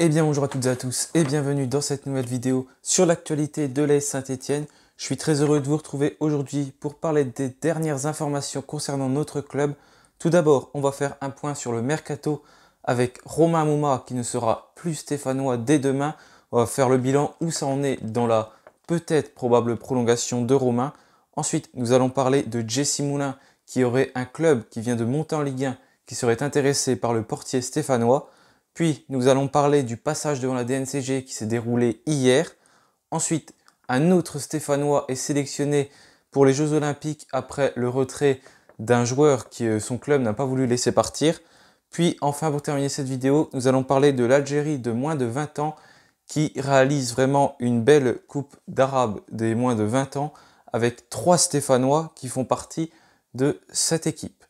Eh bien bonjour à toutes et à tous et bienvenue dans cette nouvelle vidéo sur l'actualité de l'AS Saint-Étienne. Je suis très heureux de vous retrouver aujourd'hui pour parler des dernières informations concernant notre club. Tout d'abord, on va faire un point sur le mercato avec Romain Mouma qui ne sera plus stéphanois dès demain. On va faire le bilan où ça en est dans la peut-être probable prolongation de Romain. Ensuite, nous allons parler de Jesse Moulin qui aurait un club qui vient de monter en Ligue 1 qui serait intéressé par le portier stéphanois. Puis, nous allons parler du passage devant la DNCG qui s'est déroulé hier. Ensuite, un autre Stéphanois est sélectionné pour les Jeux Olympiques après le retrait d'un joueur que son club n'a pas voulu laisser partir. Puis, enfin, pour terminer cette vidéo, nous allons parler de l'Algérie de moins de 20 ans qui réalise vraiment une belle Coupe d'Arabe des moins de 20 ans avec 3 Stéphanois qui font partie de cette équipe.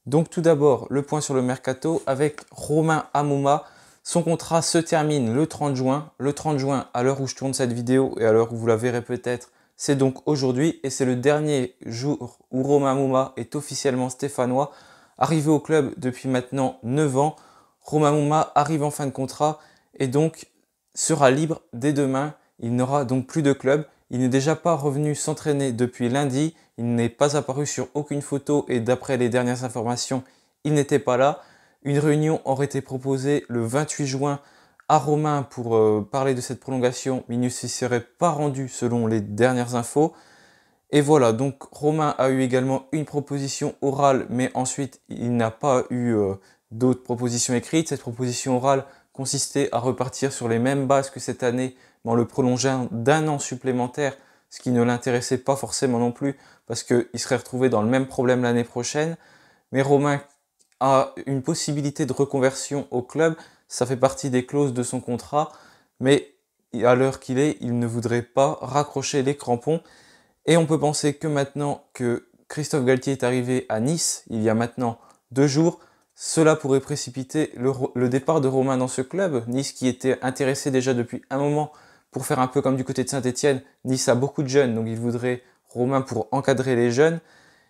Donc tout d'abord, le point sur le mercato avec Romain Amouma. Son contrat se termine le 30 juin. Le 30 juin, à l'heure où je tourne cette vidéo et à l'heure où vous la verrez peut-être, c'est donc aujourd'hui et c'est le dernier jour où Romain Amouma est officiellement stéphanois. Arrivé au club depuis maintenant 9 ans, Romain Amouma arrive en fin de contrat et donc sera libre dès demain. Il n'aura donc plus de club. Il n'est déjà pas revenu s'entraîner depuis lundi. Il n'est pas apparu sur aucune photo et d'après les dernières informations, il n'était pas là. Une réunion aurait été proposée le 28 juin à Romain pour parler de cette prolongation, mais il ne s'y serait pas rendu selon les dernières infos. Et voilà, donc Romain a eu également une proposition orale, mais ensuite il n'a pas eu d'autres propositions écrites. Cette proposition orale consistait à repartir sur les mêmes bases que cette année, mais en le prolongeant d'un an supplémentaire, ce qui ne l'intéressait pas forcément non plus, parce qu'il serait retrouvé dans le même problème l'année prochaine. Mais Romain a une possibilité de reconversion au club, ça fait partie des clauses de son contrat, mais à l'heure qu'il est, il ne voudrait pas raccrocher les crampons. Et on peut penser que maintenant que Christophe Galtier est arrivé à Nice, il y a maintenant 2 jours, cela pourrait précipiter le départ de Romain dans ce club. Nice qui était intéressé déjà depuis un moment pour faire un peu comme du côté de Saint-Étienne. Nice a beaucoup de jeunes, donc il voudrait Romain pour encadrer les jeunes.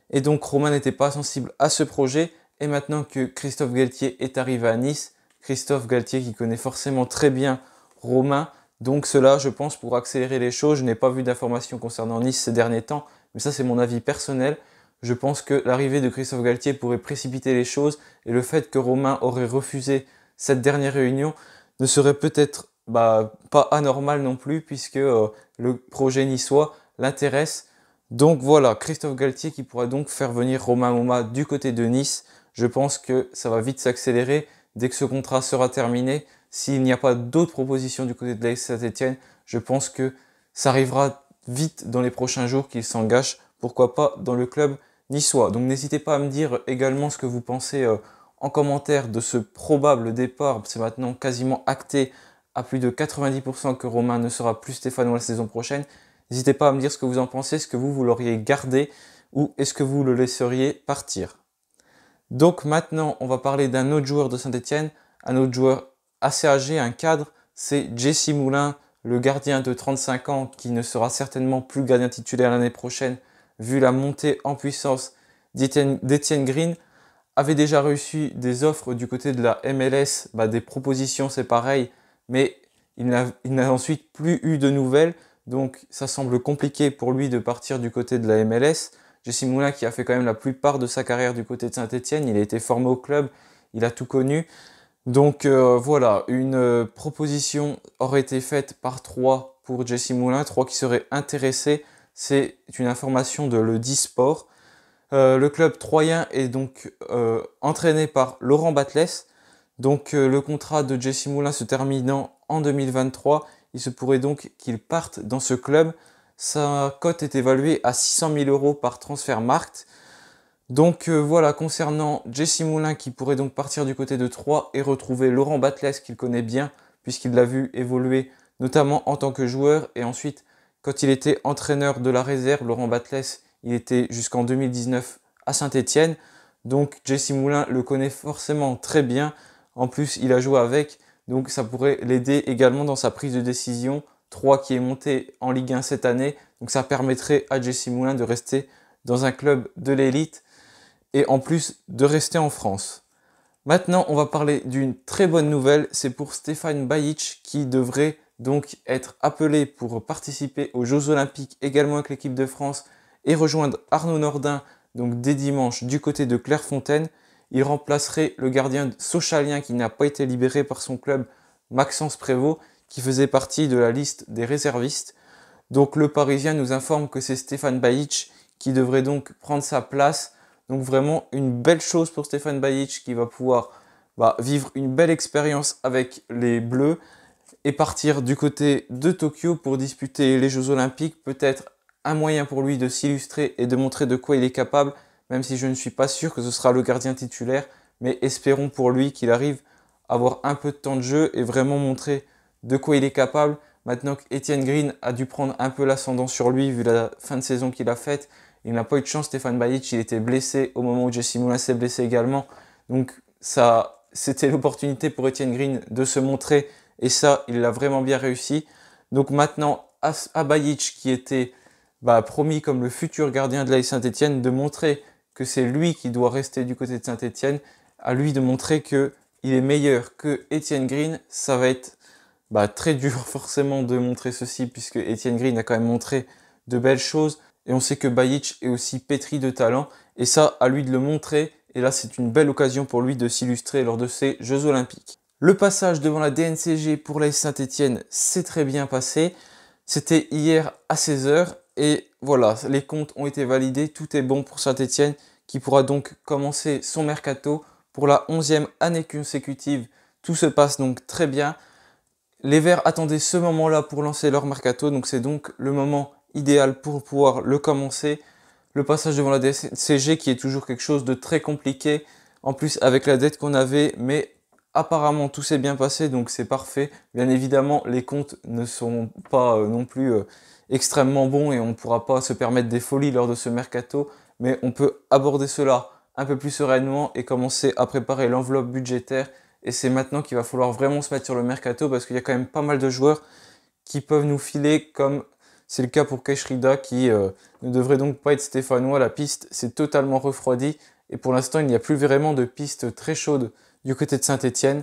Et donc Romain n'était pas sensible à ce projet. Et maintenant que Christophe Galtier est arrivé à Nice, Christophe Galtier qui connaît forcément très bien Romain, donc cela, je pense, pour accélérer les choses, je n'ai pas vu d'informations concernant Nice ces derniers temps, mais ça c'est mon avis personnel. Je pense que l'arrivée de Christophe Galtier pourrait précipiter les choses et le fait que Romain aurait refusé cette dernière réunion ne serait peut-être pas anormal non plus puisque le projet niçois l'intéresse. Donc voilà, Christophe Galtier qui pourra donc faire venir Romain Mouma du côté de Nice. Je pense que ça va vite s'accélérer dès que ce contrat sera terminé. S'il n'y a pas d'autres propositions du côté de l'AS Saint-Étienne, je pense que ça arrivera vite dans les prochains jours qu'il s'engage, pourquoi pas dans le club niçois. Donc n'hésitez pas à me dire également ce que vous pensez en commentaire de ce probable départ. C'est maintenant quasiment acté à plus de 90% que Romain ne sera plus stéphanois la saison prochaine. N'hésitez pas à me dire ce que vous en pensez, est-ce que vous l'auriez gardé ou est-ce que vous le laisseriez partir. Donc maintenant, on va parler d'un autre joueur de Saint-Étienne, un autre joueur assez âgé, un cadre, c'est Jesse Moulin, le gardien de 35 ans qui ne sera certainement plus gardien titulaire l'année prochaine, vu la montée en puissance d'Étienne Green, avait déjà reçu des offres du côté de la MLS, des propositions c'est pareil, mais il n'a ensuite plus eu de nouvelles, donc ça semble compliqué pour lui de partir du côté de la MLS. Jesse Moulin qui a fait quand même la plupart de sa carrière du côté de Saint-Étienne, il a été formé au club, il a tout connu. Donc voilà, une proposition aurait été faite par 3 pour Jesse Moulin, 3 qui seraient intéressés. C'est une information de Le 10 Sport. Le club troyen est donc entraîné par Laurent Batles. Donc le contrat de Jesse Moulin se terminant en 2023, il se pourrait donc qu'il parte dans ce club. Sa cote est évaluée à 600 000 € par Transfermarkt. Donc voilà, concernant Jesse Moulin qui pourrait donc partir du côté de Troyes et retrouver Laurent Batles qu'il connaît bien puisqu'il l'a vu évoluer notamment en tant que joueur et ensuite quand il était entraîneur de la réserve, Laurent Batles, il était jusqu'en 2019 à Saint-Étienne. Donc Jesse Moulin le connaît forcément très bien, en plus il a joué avec, donc ça pourrait l'aider également dans sa prise de décision. Troyes qui est monté en Ligue 1 cette année, donc ça permettrait à Jesse Moulin de rester dans un club de l'élite et en plus de rester en France. Maintenant, on va parler d'une très bonne nouvelle, c'est pour Stefan Bajic qui devrait donc être appelé pour participer aux Jeux Olympiques également avec l'équipe de France et rejoindre Arnaud Nordin donc dès dimanche du côté de Clairefontaine. Il remplacerait le gardien sochalien qui n'a pas été libéré par son club, Maxence Prévost, qui faisait partie de la liste des réservistes. Donc le Parisien nous informe que c'est Stefan Bajic qui devrait donc prendre sa place. Donc vraiment une belle chose pour Stefan Bajic qui va pouvoir vivre une belle expérience avec les Bleus et partir du côté de Tokyo pour disputer les Jeux Olympiques. Peut-être un moyen pour lui de s'illustrer et de montrer de quoi il est capable, même si je ne suis pas sûr que ce sera le gardien titulaire. Mais espérons pour lui qu'il arrive à avoir un peu de temps de jeu et vraiment montrer de quoi il est capable. Maintenant qu'Etienne Green a dû prendre un peu l'ascendant sur lui vu la fin de saison qu'il a faite, il n'a pas eu de chance, Stefan Bajic, il était blessé au moment où Jesse Moulin s'est blessé également. Donc ça, c'était l'opportunité pour Etienne Green de se montrer et ça, il l'a vraiment bien réussi. Donc maintenant, à Bajic qui était promis comme le futur gardien de l'AS Saint-Etienne, de montrer que c'est lui qui doit rester du côté de Saint-Etienne, à lui de montrer que il est meilleur que Etienne Green. Ça va être très dur forcément de montrer ceci puisque Etienne Green a quand même montré de belles choses et on sait que Bajic est aussi pétri de talent et ça à lui de le montrer et là c'est une belle occasion pour lui de s'illustrer lors de ces Jeux Olympiques. Le passage devant la DNCG pour l'AS Saint-Etienne s'est très bien passé, c'était hier à 16 h et voilà, les comptes ont été validés, tout est bon pour Saint-Etienne qui pourra donc commencer son mercato pour la 11e année consécutive. Tout se passe donc très bien. Les Verts attendaient ce moment-là pour lancer leur mercato, donc c'est donc le moment idéal pour pouvoir le commencer. Le passage devant la DCG qui est toujours quelque chose de très compliqué, en plus avec la dette qu'on avait, mais apparemment tout s'est bien passé, donc c'est parfait. Bien évidemment, les comptes ne sont pas non plus extrêmement bons et on ne pourra pas se permettre des folies lors de ce mercato, mais on peut aborder cela un peu plus sereinement et commencer à préparer l'enveloppe budgétaire. Et c'est maintenant qu'il va falloir vraiment se mettre sur le mercato parce qu'il y a quand même pas mal de joueurs qui peuvent nous filer, comme c'est le cas pour Keshrida qui ne devrait donc pas être stéphanois. La piste s'est totalement refroidie et pour l'instant il n'y a plus vraiment de piste très chaude du côté de Saint-Etienne.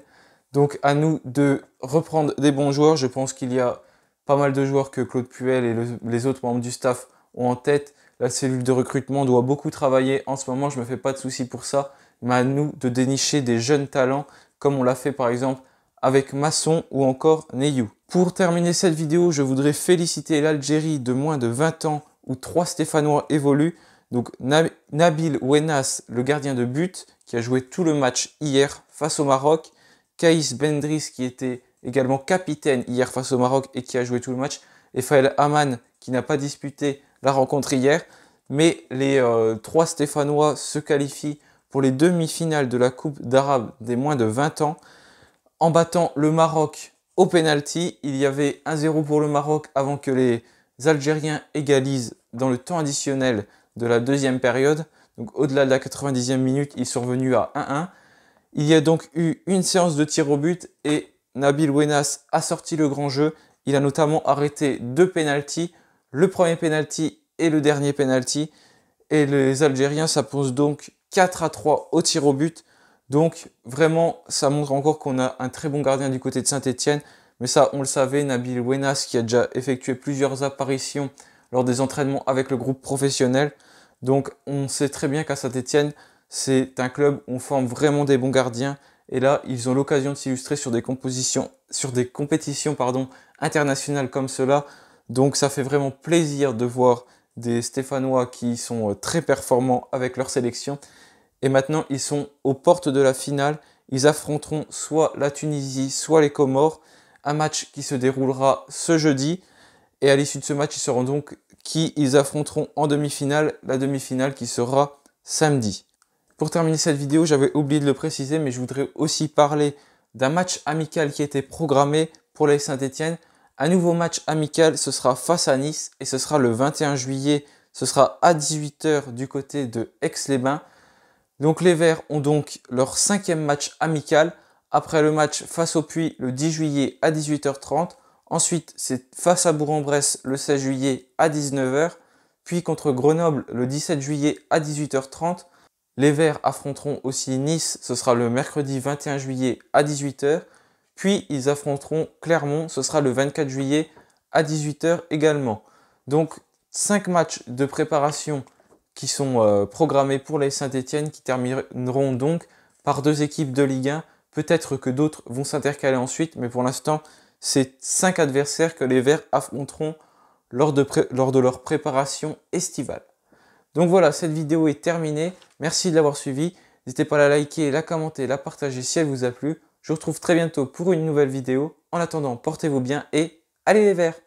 Donc à nous de reprendre des bons joueurs. Je pense qu'il y a pas mal de joueurs que Claude Puel et les autres membres du staff ont en tête. La cellule de recrutement doit beaucoup travailler en ce moment, je ne me fais pas de soucis pour ça, mais à nous de dénicher des jeunes talents comme on l'a fait par exemple avec Masson ou encore Neyou. Pour terminer cette vidéo, je voudrais féliciter l'Algérie de moins de 20 ans où 3 Stéphanois évoluent. Donc Nabil Ouenas, le gardien de but, qui a joué tout le match hier face au Maroc. Kaïs Bendris, qui était également capitaine hier face au Maroc et qui a joué tout le match. Et Faël Aman, qui n'a pas disputé la rencontre hier. Mais les 3 Stéphanois se qualifient pour les demi-finales de la Coupe d'Arabe des moins de 20 ans. En battant le Maroc au penalty, il y avait 1-0 pour le Maroc avant que les Algériens égalisent dans le temps additionnel de la deuxième période. Donc au-delà de la 90e minute, ils sont revenus à 1-1. Il y a donc eu une séance de tir au but et Nabil Ouenas a sorti le grand jeu. Il a notamment arrêté 2 pénaltys, le premier pénalty et le dernier pénalty. Et les Algériens s'imposent donc 4-3 au tir au but. Donc vraiment, ça montre encore qu'on a un très bon gardien du côté de Saint-Etienne. Mais ça, on le savait, Nabil Ouenas qui a déjà effectué plusieurs apparitions lors des entraînements avec le groupe professionnel. Donc on sait très bien qu'à Saint-Etienne, c'est un club où on forme vraiment des bons gardiens. Et là, ils ont l'occasion de s'illustrer sur des compétitions internationales comme cela. Donc ça fait vraiment plaisir de voir des Stéphanois qui sont très performants avec leur sélection. Et maintenant, ils sont aux portes de la finale. Ils affronteront soit la Tunisie, soit les Comores. Un match qui se déroulera ce jeudi. Et à l'issue de ce match, ils sauront donc qui ils affronteront en demi-finale. La demi-finale qui sera samedi. Pour terminer cette vidéo, j'avais oublié de le préciser, mais je voudrais aussi parler d'un match amical qui a été programmé pour l'AS Saint-Etienne. Un nouveau match amical, ce sera face à Nice et ce sera le 21 juillet. Ce sera à 18 h du côté de Aix-les-Bains. Donc les Verts ont donc leur 5e match amical. Après le match face au Puy le 10 juillet à 18 h 30. Ensuite, c'est face à Bourg-en-Bresse le 16 juillet à 19 h. Puis contre Grenoble le 17 juillet à 18 h 30. Les Verts affronteront aussi Nice, ce sera le mercredi 21 juillet à 18 h. Puis ils affronteront Clermont, ce sera le 24 juillet à 18 h également. Donc 5 matchs de préparation qui sont programmés pour les Saint-Étienne qui termineront donc par 2 équipes de Ligue 1. Peut-être que d'autres vont s'intercaler ensuite, mais pour l'instant, c'est 5 adversaires que les Verts affronteront lors de leur préparation estivale. Donc voilà, cette vidéo est terminée. Merci de l'avoir suivi. N'hésitez pas à la liker, la commenter, la partager si elle vous a plu. Je vous retrouve très bientôt pour une nouvelle vidéo. En attendant, portez-vous bien et allez les Verts!